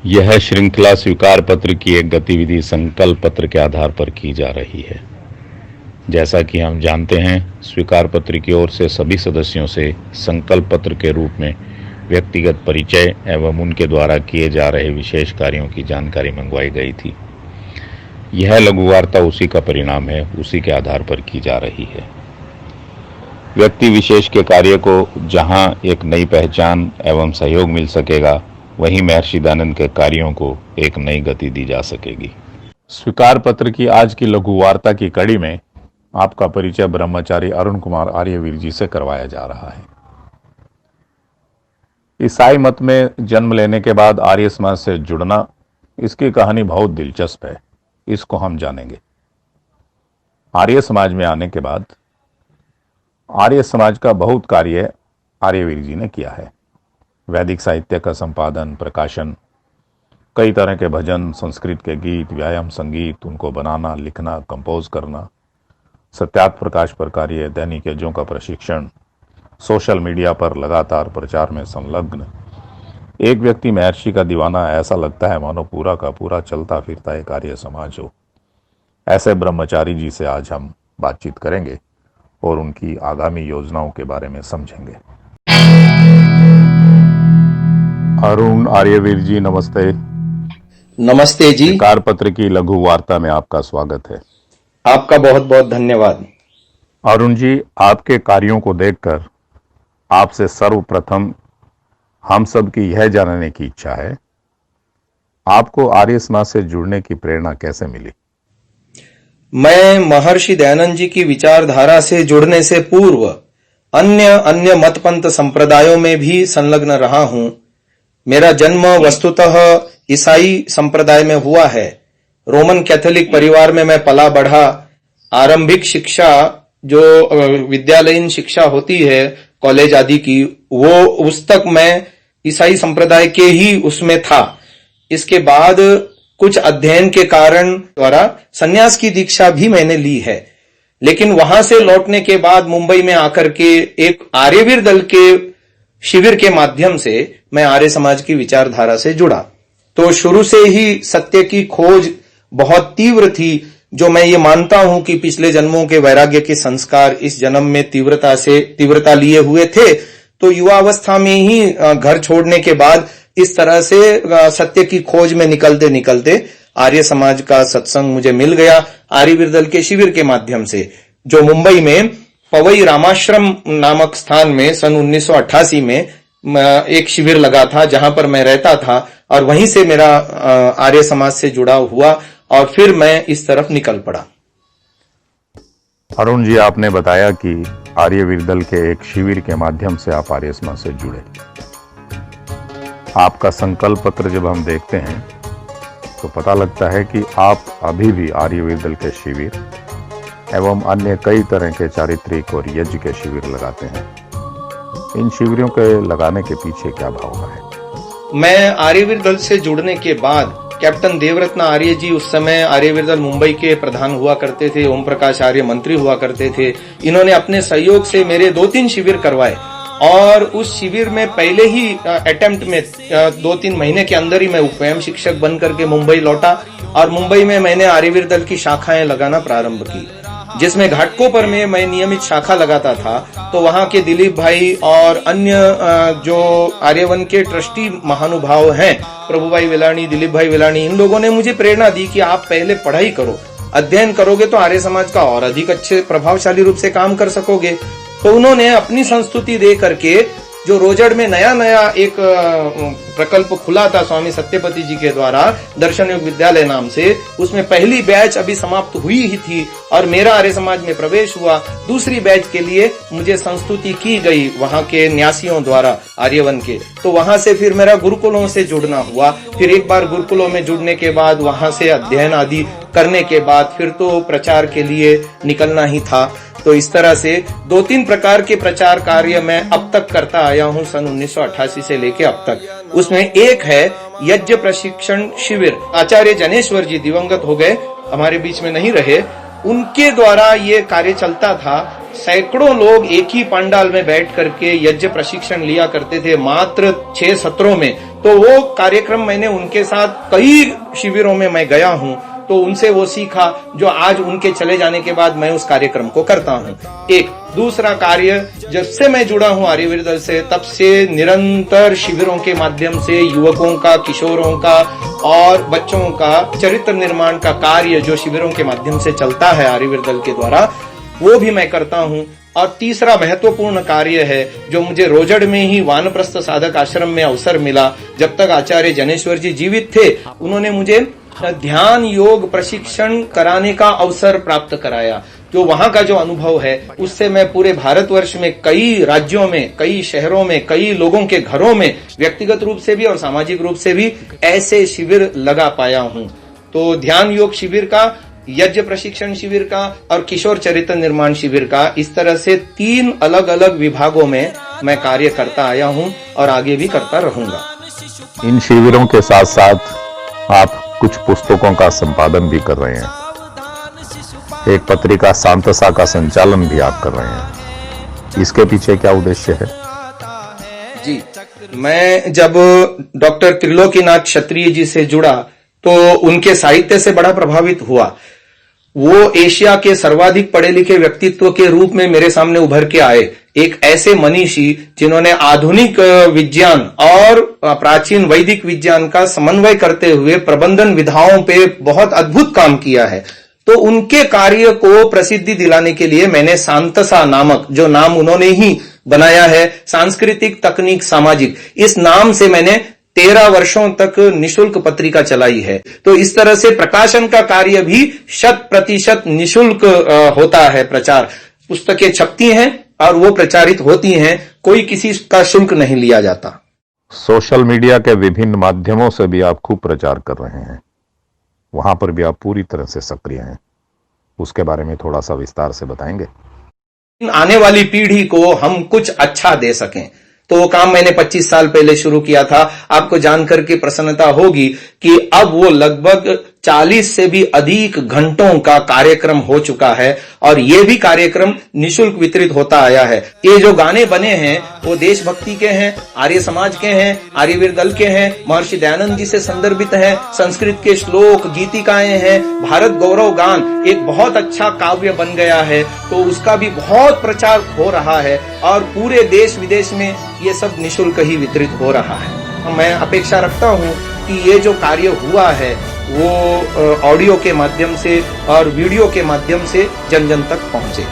यह श्रृंखला स्वीकार पत्र की एक गतिविधि संकल्प पत्र के आधार पर की जा रही है। जैसा कि हम जानते हैं, स्वीकार पत्र की ओर से सभी सदस्यों से संकल्प पत्र के रूप में व्यक्तिगत परिचय एवं उनके द्वारा किए जा रहे विशेष कार्यों की जानकारी मंगवाई गई थी। यह लघु वार्ता उसी का परिणाम है, उसी के आधार पर की जा रही है। व्यक्ति विशेष के कार्य को जहां एक नई पहचान एवं सहयोग मिल सकेगा, वहीं महर्षि दयानंद के कार्यों को एक नई गति दी जा सकेगी। स्वीकार पत्र की आज की लघु वार्ता की कड़ी में आपका परिचय ब्रह्मचारी अरुण कुमार आर्यवीर जी से करवाया जा रहा है। ईसाई मत में जन्म लेने के बाद आर्य समाज से जुड़ना, इसकी कहानी बहुत दिलचस्प है। इसको हम जानेंगे। आर्य समाज में आने के बाद आर्य समाज का बहुत कार्य आर्यवीर जी ने किया है। वैदिक साहित्य का संपादन, प्रकाशन, कई तरह के भजन, संस्कृत के गीत, व्यायाम संगीत, उनको बनाना, लिखना, कंपोज करना, सत्यार्थ प्रकाश पर कार्य, दैनिक यज्ञों का प्रशिक्षण, सोशल मीडिया पर लगातार प्रचार में संलग्न। एक व्यक्ति महर्षि का दीवाना, ऐसा लगता है मानो पूरा का पूरा चलता फिरता एक आर्य समाज हो। ऐसे ब्रह्मचारी जी से आज हम बातचीत करेंगे और उनकी आगामी योजनाओं के बारे में समझेंगे। अरुण आर्यवीर जी, नमस्ते। नमस्ते जी। स्वीकार पत्र की लघु वार्ता में आपका स्वागत है। आपका बहुत बहुत धन्यवाद। अरुण जी, आपके कार्यों को देखकर आपसे सर्वप्रथम हम सब की यह जानने की इच्छा है, आपको आर्य समाज से जुड़ने की प्रेरणा कैसे मिली? मैं महर्षि दयानंद जी की विचारधारा से जुड़ने से पूर्व अन्य मतपंथ संप्रदायों में भी संलग्न रहा हूं। मेरा जन्म वस्तुतः ईसाई संप्रदाय में हुआ है। रोमन कैथोलिक परिवार में मैं पला बढ़ा। आरंभिक शिक्षा जो विद्यालयीन शिक्षा होती है कॉलेज आदि की, वो उस तक मैं ईसाई संप्रदाय के ही उसमें था। इसके बाद कुछ अध्ययन के कारण द्वारा सन्यास की दीक्षा भी मैंने ली है। लेकिन वहां से लौटने के बाद मुंबई में आकर के एक आर्यवीर दल के शिविर के माध्यम से मैं आर्य समाज की विचारधारा से जुड़ा। तो शुरू से ही सत्य की खोज बहुत तीव्र थी, जो मैं ये मानता हूं कि पिछले जन्मों के वैराग्य के संस्कार इस जन्म में तीव्रता लिए हुए थे। तो युवावस्था में ही घर छोड़ने के बाद इस तरह से सत्य की खोज में निकलते निकलते आर्य समाज का सत्संग मुझे मिल गया आर्यवीर दल के शिविर के माध्यम से, जो मुंबई में पवई रामाश्रम नामक स्थान में सन 1988 में एक शिविर लगा था, जहां पर मैं रहता था, और वहीं से मेरा आर्य समाज से जुड़ाव हुआ और फिर मैं इस तरफ निकल पड़ा। अरुण जी, आपने बताया कि आर्यवीर दल के एक शिविर के माध्यम से आप आर्य समाज से जुड़े। आपका संकल्प पत्र जब हम देखते हैं तो पता लगता है कि आप अभी भी आर्यवीर दल के शिविर एवं अन्य कई तरह के चारित्रिक और यज्ञ के शिविर लगाते हैं। इन शिविरों के लगाने के पीछे क्या भाव है? मैं आर्यवीर दल से जुड़ने के बाद कैप्टन देवरत्न आर्य जी, उस समय आर्यवीर दल मुंबई के प्रधान हुआ करते थे, ओम प्रकाश आर्य मंत्री हुआ करते थे। इन्होंने अपने सहयोग से मेरे 2-3 शिविर करवाए और उस शिविर में पहले ही अटेम्प्ट में 2-3 महीने के अंदर ही मैं उपव्यायाम शिक्षक बन करके मुंबई लौटा और मुंबई में मैंने आर्यवीर दल की शाखाएं लगाना प्रारंभ की, जिसमें घाटकोपर में मैं नियमित शाखा लगाता था। तो वहां के दिलीप भाई और अन्य जो आर्यवन के ट्रस्टी महानुभाव हैं, प्रभु भाई वेलानी, दिलीप भाई वेलानी, इन लोगों ने मुझे प्रेरणा दी कि आप पहले पढ़ाई करो, अध्ययन करोगे तो आर्य समाज का और अधिक अच्छे प्रभावशाली रूप से काम कर सकोगे। तो उन्होंने अपनी संस्तुति दे करके जो रोजड़ में नया एक प्रकल्प खुला था स्वामी सत्यपति जी के द्वारा, दर्शन योग विद्यालय नाम से, उसमें पहली बैच अभी समाप्त हुई ही थी और मेरा आर्य समाज में प्रवेश हुआ। दूसरी बैच के लिए मुझे संस्तुति की गई वहां के न्यासियों द्वारा आर्यवन के। तो वहां से फिर मेरा गुरुकुलों से जुड़ना हुआ। फिर एक बार गुरुकुलों में जुड़ने के बाद वहां से अध्ययन आदि करने के बाद फिर तो प्रचार के लिए निकलना ही था। तो इस तरह से 2-3 प्रकार के प्रचार कार्य मैं अब तक करता आया हूं, सन 1988 से लेके अब तक। उसमें एक है यज्ञ प्रशिक्षण शिविर। आचार्य जनेश्वर जी दिवंगत हो गए, हमारे बीच में नहीं रहे, उनके द्वारा ये कार्य चलता था। सैकड़ों लोग एक ही पंडाल में बैठ करके यज्ञ प्रशिक्षण लिया करते थे। मात्र 6 सत्रों में तो वो कार्यक्रम मैंने उनके साथ कई शिविरों में मैं गया हूं, तो उनसे वो सीखा जो आज उनके चले जाने के बाद मैं उस कार्यक्रम को करता हूं। एक दूसरा कार्य, जब से मैं जुड़ा हूं आर्यवीर दल से, तब से निरंतर शिविरों के माध्यम से युवकों का, किशोरों का और बच्चों का चरित्र निर्माण का कार्य जो शिविरों के माध्यम से चलता है आर्यवीर दल के द्वारा, वो भी मैं करता हूं। और तीसरा महत्वपूर्ण कार्य है जो मुझे रोजड़ में ही वानप्रस्थ साधक आश्रम में अवसर मिला। जब तक आचार्य जनेश्वर जी जीवित थे, उन्होंने मुझे ध्यान योग प्रशिक्षण कराने का अवसर प्राप्त कराया। तो वहां का जो अनुभव है, उससे मैं पूरे भारतवर्ष में कई राज्यों में, कई शहरों में, कई लोगों के घरों में व्यक्तिगत रूप से भी और सामाजिक रूप से भी ऐसे शिविर लगा पाया हूं। तो ध्यान योग शिविर का, यज्ञ प्रशिक्षण शिविर का और किशोर चरित्र निर्माण शिविर का, इस तरह से 3 अलग अलग विभागों में मैं कार्य करता आया हूं और आगे भी करता रहूंगा। इन शिविरों के साथ साथ आप कुछ पुस्तकों का संपादन भी कर रहे हैं। एक पत्रिका सांतसा का संचालन भी आप कर रहे हैं। इसके पीछे क्या उद्देश्य है? जी, मैं जब डॉक्टर त्रिलोकीनाथ क्षत्रिय जी से जुड़ा तो उनके साहित्य से बड़ा प्रभावित हुआ। वो एशिया के सर्वाधिक पढ़े लिखे व्यक्तित्व के रूप में मेरे सामने उभर के आए। एक ऐसे मनीषी जिन्होंने आधुनिक विज्ञान और प्राचीन वैदिक विज्ञान का समन्वय करते हुए प्रबंधन विधाओं पे बहुत अद्भुत काम किया है। तो उनके कार्य को प्रसिद्धि दिलाने के लिए मैंने सांतसा नामक, जो नाम उन्होंने ही बनाया है, सांस्कृतिक तकनीक सामाजिक, इस नाम से मैंने 13 वर्षों तक निशुल्क पत्रिका चलाई है। तो इस तरह से प्रकाशन का कार्य भी 100% निशुल्क होता है। प्रचार, पुस्तकें छपती हैं और वो प्रचारित होती हैं, कोई किसी का शुल्क नहीं लिया जाता। सोशल मीडिया के विभिन्न माध्यमों से भी आप खूब प्रचार कर रहे हैं, वहां पर भी आप पूरी तरह से सक्रिय हैं। उसके बारे में थोड़ा सा विस्तार से बताएंगे? आने वाली पीढ़ी को हम कुछ अच्छा दे सकें, तो वो काम मैंने 25 साल पहले शुरू किया था। आपको जानकर के प्रसन्नता होगी कि अब वो लगभग 40 से भी अधिक घंटों का कार्यक्रम हो चुका है और ये भी कार्यक्रम निशुल्क वितरित होता आया है। ये जो गाने बने हैं वो देशभक्ति के हैं, आर्य समाज के हैं, आर्यवीर दल के हैं, महर्षि दयानंद जी से संदर्भित हैं, संस्कृत के श्लोक, गीतिकाएं हैं, भारत गौरव गान एक बहुत अच्छा काव्य बन गया है, तो उसका भी बहुत प्रचार हो रहा है और पूरे देश विदेश में ये सब निशुल्क ही वितरित हो रहा है। मैं अपेक्षा रखता हूं कि ये जो कार्य हुआ है वो ऑडियो के माध्यम से और वीडियो के माध्यम से जन जन तक पहुंचे।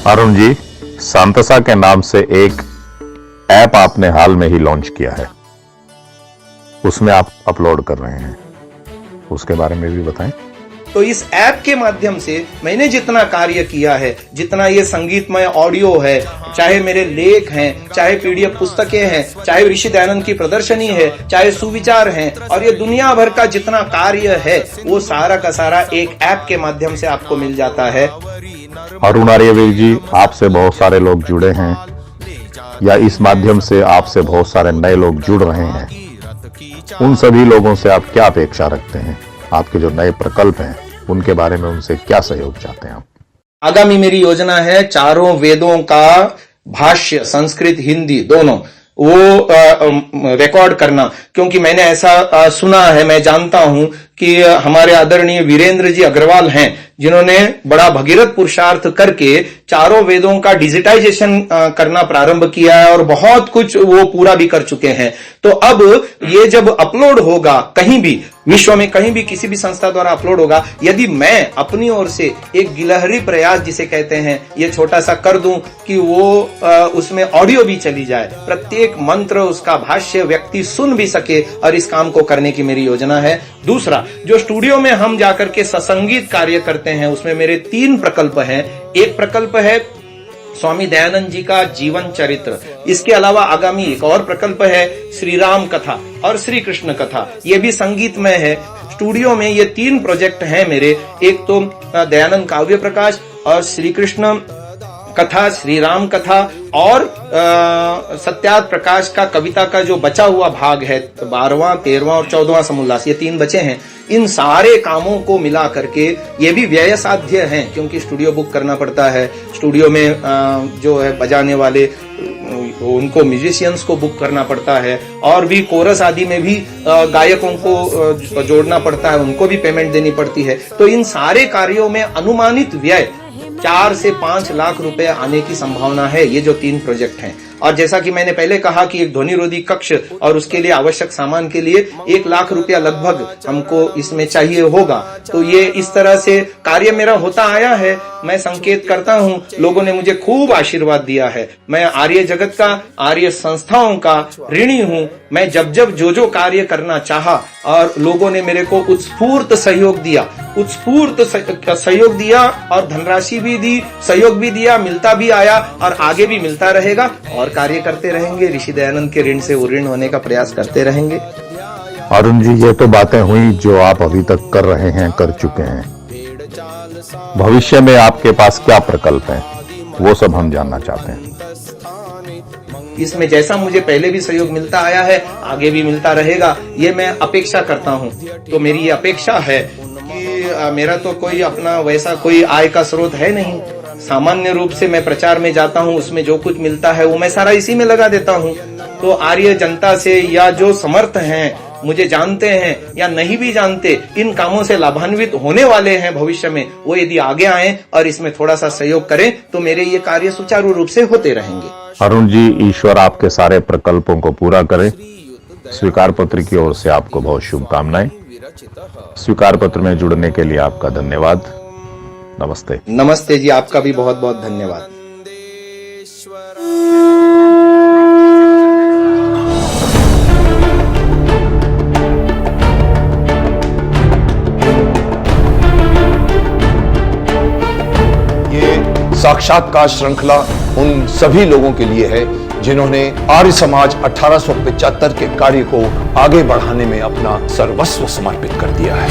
अरुण जी, सांतसा के नाम से एक ऐप आपने हाल में ही लॉन्च किया है, उसमें आप अपलोड कर रहे हैं, उसके बारे में भी बताएं। तो इस ऐप के माध्यम से मैंने जितना कार्य किया है, जितना ये संगीतमय ऑडियो है, चाहे मेरे लेख हैं, चाहे पीडीएफ पुस्तकें हैं, चाहे ऋषि दयानंद की प्रदर्शनी है, चाहे सुविचार हैं, और ये दुनिया भर का जितना कार्य है वो सारा का सारा एक ऐप के माध्यम से आपको मिल जाता है। अरुण आर्यवीर जी, आपसे बहुत सारे लोग जुड़े हैं या इस माध्यम से आपसे बहुत सारे नए लोग जुड़ रहे हैं, उन सभी लोगों से आप क्या अपेक्षा रखते हैं? आपके जो नए प्रकल्प हैं उनके बारे में उनसे क्या सहयोग चाहते हैं आप? आगामी मेरी योजना है चारों वेदों का भाष्य, संस्कृत हिंदी दोनों, वो रिकॉर्ड करना, क्योंकि मैंने ऐसा सुना है, मैं जानता हूं कि हमारे आदरणीय वीरेंद्र जी अग्रवाल हैं जिन्होंने बड़ा भगीरथ पुरुषार्थ करके चारों वेदों का डिजिटाइजेशन करना प्रारंभ किया है और बहुत कुछ वो पूरा भी कर चुके हैं। तो अब ये जब अपलोड होगा कहीं भी विश्व में, कहीं भी किसी भी संस्था द्वारा अपलोड होगा, यदि मैं अपनी ओर से एक गिलहरी प्रयास जिसे कहते हैं ये छोटा सा कर दूं कि वो उसमें ऑडियो भी चली जाए, प्रत्येक मंत्र उसका भाष्य व्यक्ति सुन भी सके, और इस काम को करने की मेरी योजना है। दूसरा, जो स्टूडियो में हम जाकर के ससंगीत कार्य करते हैं उसमें मेरे 3 प्रकल्प हैं। एक प्रकल्प है स्वामी दयानंद जी का जीवन चरित्र, इसके अलावा आगामी एक और प्रकल्प है श्री राम कथा और श्री कृष्ण कथा, ये भी संगीतमय है। स्टूडियो में ये 3 प्रोजेक्ट हैं मेरे, एक तो दयानंद काव्य प्रकाश और श्री कृष्ण कथा, श्री राम कथा और सत्यार्थ प्रकाश का कविता का जो बचा हुआ भाग है, 12वां, 13वां और 14वां समोल्लास, ये 3 बचे हैं। इन सारे कामों को मिला करके, ये भी व्यय साध्य हैं क्योंकि स्टूडियो बुक करना पड़ता है, स्टूडियो में जो है बजाने वाले तो उनको म्यूजिशियंस को बुक करना पड़ता है, और भी कोरस आदि में भी गायकों को जोड़ना पड़ता है, उनको भी पेमेंट देनी पड़ती है। तो इन सारे कार्यों में अनुमानित व्यय 4 से 5 लाख रुपए आने की संभावना है, ये जो 3 प्रोजेक्ट हैं। और जैसा कि मैंने पहले कहा कि एक ध्वनि रोधी कक्ष और उसके लिए आवश्यक सामान के लिए 1 लाख रुपया लगभग हमको इसमें चाहिए होगा। तो ये इस तरह से कार्य मेरा होता आया है। मैं संकेत करता हूँ, लोगों ने मुझे खूब आशीर्वाद दिया है। मैं आर्य जगत का, आर्य संस्थाओं का ऋणी हूँ। मैं जब जब जो कार्य करना चाहा और लोगों ने मेरे को उत्स्फूर्त सहयोग दिया, सहयोग दिया और धनराशि भी दी, सहयोग भी दिया, मिलता भी आया और आगे भी मिलता रहेगा, और कार्य करते रहेंगे। ऋषि दयानंद के ऋण से उऋण होने का प्रयास करते रहेंगे। अरुण जी, ये तो बातें हुई जो आप अभी तक कर रहे हैं, कर चुके हैं। भविष्य में आपके पास क्या प्रकल्प हैं, वो सब हम जानना चाहते हैं। इसमें जैसा मुझे पहले भी सहयोग मिलता आया है, आगे भी मिलता रहेगा, ये मैं अपेक्षा करता हूँ। तो मेरी ये अपेक्षा है कि मेरा तो कोई अपना वैसा कोई आय का स्रोत है नहीं। सामान्य रूप से मैं प्रचार में जाता हूँ, उसमें जो कुछ मिलता है वो मैं सारा इसी में लगा देता हूँ। तो आर्य जनता से या जो समर्थ हैं, मुझे जानते हैं या नहीं भी जानते, इन कामों से लाभान्वित होने वाले हैं भविष्य में, वो यदि आगे आए और इसमें थोड़ा सा सहयोग करें तो मेरे ये कार्य सुचारू रूप से होते रहेंगे। अरुण जी, ईश्वर आपके सारे प्रकल्पों को पूरा करे। स्वीकार पत्र की ओर से आपको बहुत शुभकामनाएं। स्वीकार पत्र में जुड़ने के लिए आपका धन्यवाद। नमस्ते। नमस्ते जी, आपका भी बहुत बहुत धन्यवाद। साक्षात्कार श्रृंखला उन सभी लोगों के लिए है जिन्होंने आर्य समाज 1875 के कार्य को आगे बढ़ाने में अपना सर्वस्व समर्पित कर दिया है।